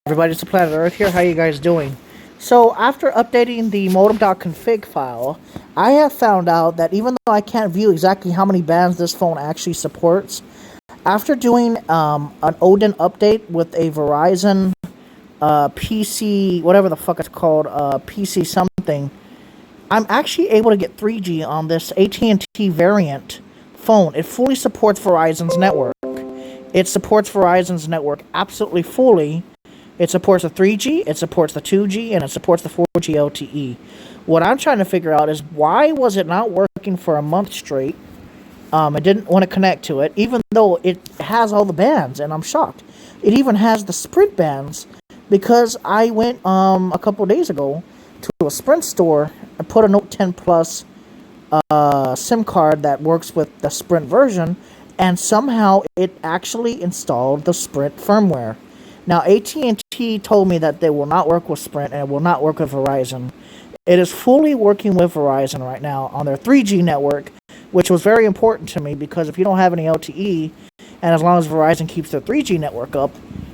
Everybody, it's the Planet Earth here. How you guys doing? So after updating the modem.config file, I have found out that even though I can't view exactly how many bands this phone actually supports, after doing an Odin update with a Verizon PC, whatever the fuck it's called, PC something, I'm actually able to get 3G on this AT&T variant phone. It fully supports Verizon's network. It supports Verizon's network absolutely fully. It supports the 3G, it supports the 2G, and it supports the 4G LTE. What I'm trying to figure out is why was it not working for a month straight? I didn't want to connect to it, even though it has all the bands, and I'm shocked. It even has the Sprint bands, because I went a couple of days ago to a Sprint store and put a Note 10 Plus SIM card that works with the Sprint version, and somehow it actually installed the Sprint firmware. Now, AT&T told me that they will not work with Sprint and it will not work with Verizon. It is fully working with Verizon right now on their 3G network, which was very important to me because if you don't have any LTE, and as long as Verizon keeps their 3G network up,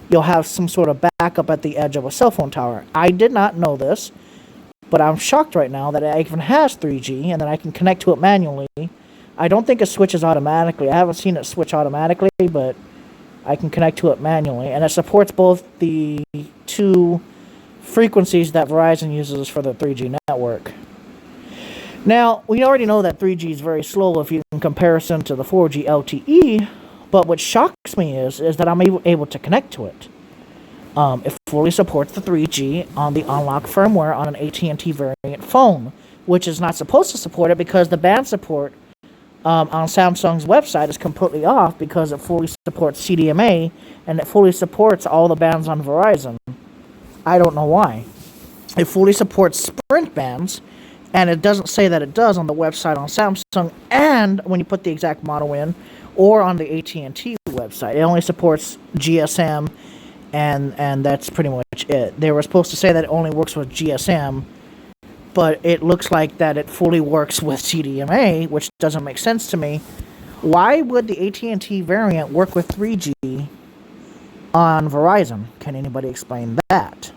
you'll have some sort of backup at the edge of a cell phone tower. I did not know this, but I'm shocked right now that it even has 3G and that I can connect to it manually. I don't think it switches automatically. I haven't seen it switch automatically, but I can connect to it manually, and it supports both the two frequencies that Verizon uses for the 3G network. Now, we already know that 3G is very slow if you in comparison to the 4G LTE, but what shocks me is that I'm able to connect to it. It fully supports the 3G on the unlocked firmware on an AT&T variant phone, which is not supposed to support it because the band support on Samsung's website is completely off because it fully supports CDMA and it fully supports all the bands on Verizon. I don't know why. It fully supports Sprint bands, and it doesn't say that it does on the website on Samsung, and when you put the exact model in, or on the AT&T website. It only supports GSM, and that's pretty much it. They were supposed to say that it only works with GSM, but it looks like that it fully works with CDMA, which doesn't make sense to me. Why would the AT&T variant work with 3G on Verizon? Can anybody explain that?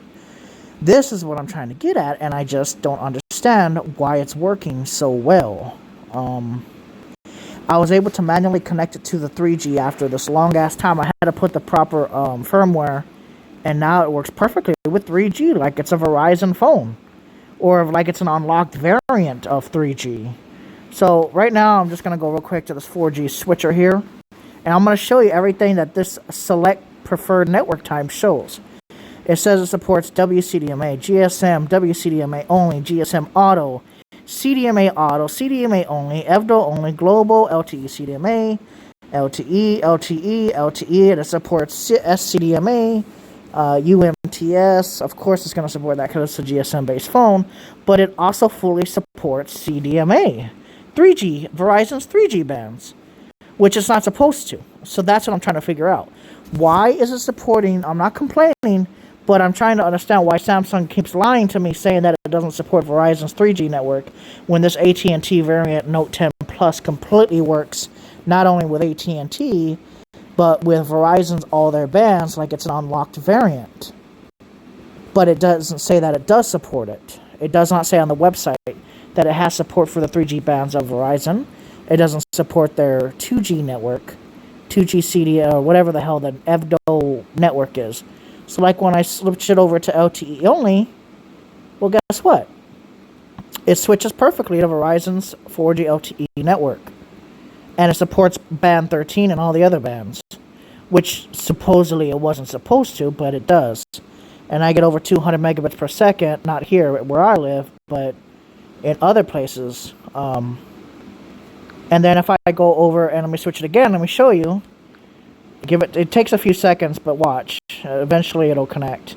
This is what I'm trying to get at, and I just don't understand why it's working so well. I was able to manually connect it to the 3G after this long-ass time. I had to put the proper firmware, and now it works perfectly with 3G, like it's a Verizon phone. Or like it's an unlocked variant of 3G. So right now I'm just going to go real quick to this 4G switcher here. And I'm going to show you everything that this select preferred network type shows. It says it supports WCDMA, GSM, WCDMA only, GSM auto, CDMA auto, CDMA only, EVDO only, global, LTE CDMA, LTE, and it supports SCDMA, UMTS. Of course it's going to support that because it's a GSM based phone, but it also fully supports CDMA 3G, Verizon's 3G bands, which it's not supposed to. So that's what I'm trying to figure out. Why is it supporting? I'm not complaining, but I'm trying to understand why Samsung keeps lying to me saying that it doesn't support Verizon's 3G network when this AT&T variant Note 10 Plus completely works not only with AT&T but with Verizon's all their bands, like it's an unlocked variant. But it doesn't say that it does support it. It does not say on the website that it has support for the 3G bands of Verizon. It doesn't support their 2G network, 2G CD, or whatever the hell the EVDO network is. So like when I switch it over to LTE only, well, guess what? It switches perfectly to Verizon's 4G LTE network. And it supports band 13 and all the other bands, which supposedly it wasn't supposed to, but it does. And I get over 200 megabits per second, not here where I live, but in other places. And then if I go over and let me switch it again, let me show you. It takes a few seconds, but watch. Eventually it'll connect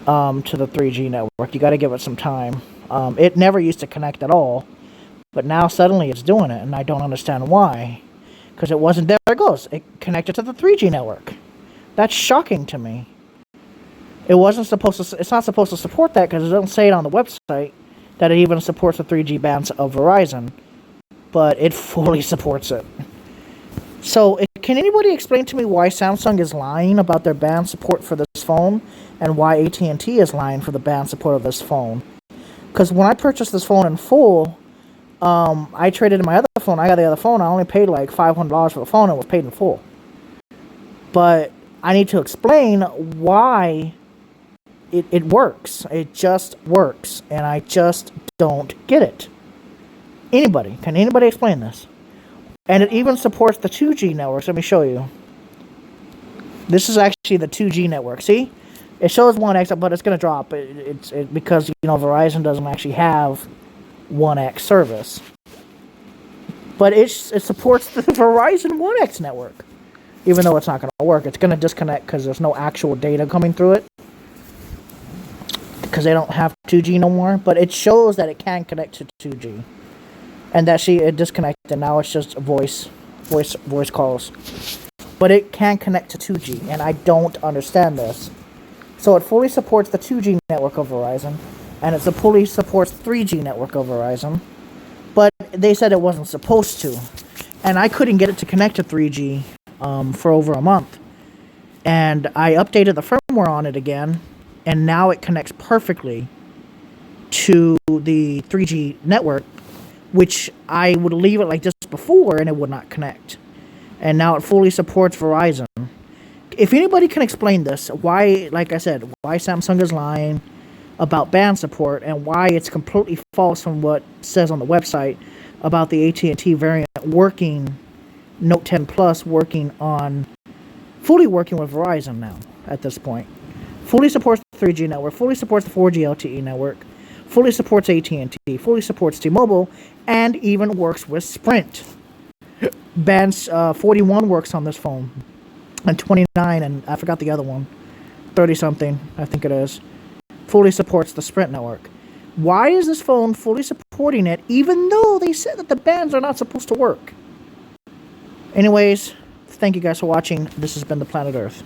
to the 3G network. You got to give it some time. It never used to connect at all. But now suddenly it's doing it, and I don't understand why. Because it wasn't there. It goes. It connected to the 3G network. That's shocking to me. It wasn't supposed to. It's not supposed to support that because it doesn't say it on the website that it even supports the 3G bands of Verizon. But it fully supports it. So it can anybody explain to me why Samsung is lying about their band support for this phone, and why AT&T is lying for the band support of this phone? Because when I purchased this phone in full, I traded in my other phone. I got the other phone. I only paid like $500 for the phone and was paid in full. But I need to explain why it works. It just works. And I just don't get it. Can anybody explain this? And it even supports the 2G networks. Let me show you. This is actually the 2G network. See? It shows 1x, but it's going to drop. Because, Verizon doesn't actually have 1x service. But it supports the Verizon 1x network. Even though it's not going to work. It's going to disconnect because there's no actual data coming through it. Because they don't have 2G no more. But it shows that it can connect to 2G. And that it disconnected. Now it's just voice calls. But it can connect to 2G. And I don't understand this. So it fully supports the 2G network of Verizon. And it fully supports the 3G network of Verizon. But they said it wasn't supposed to. And I couldn't get it to connect to 3G for over a month. And I updated the firmware on it again. And now it connects perfectly to the 3G network. Which I would leave it like this before and it would not connect. And now it fully supports Verizon. If anybody can explain this, why, like I said, why Samsung is lying about band support and why it's completely false from what it says on the website about the AT&T variant working, Note 10 Plus fully working with Verizon now at this point. Fully supports the 3G network, fully supports the 4G LTE network, fully supports AT&T, fully supports T-Mobile, and even works with Sprint. Bands 41 works on this phone. And 29, and I forgot the other one. 30-something, I think it is. Fully supports the Sprint network. Why is this phone fully supporting it, even though they said that the bands are not supposed to work? Anyways, thank you guys for watching. This has been The Planet Earth.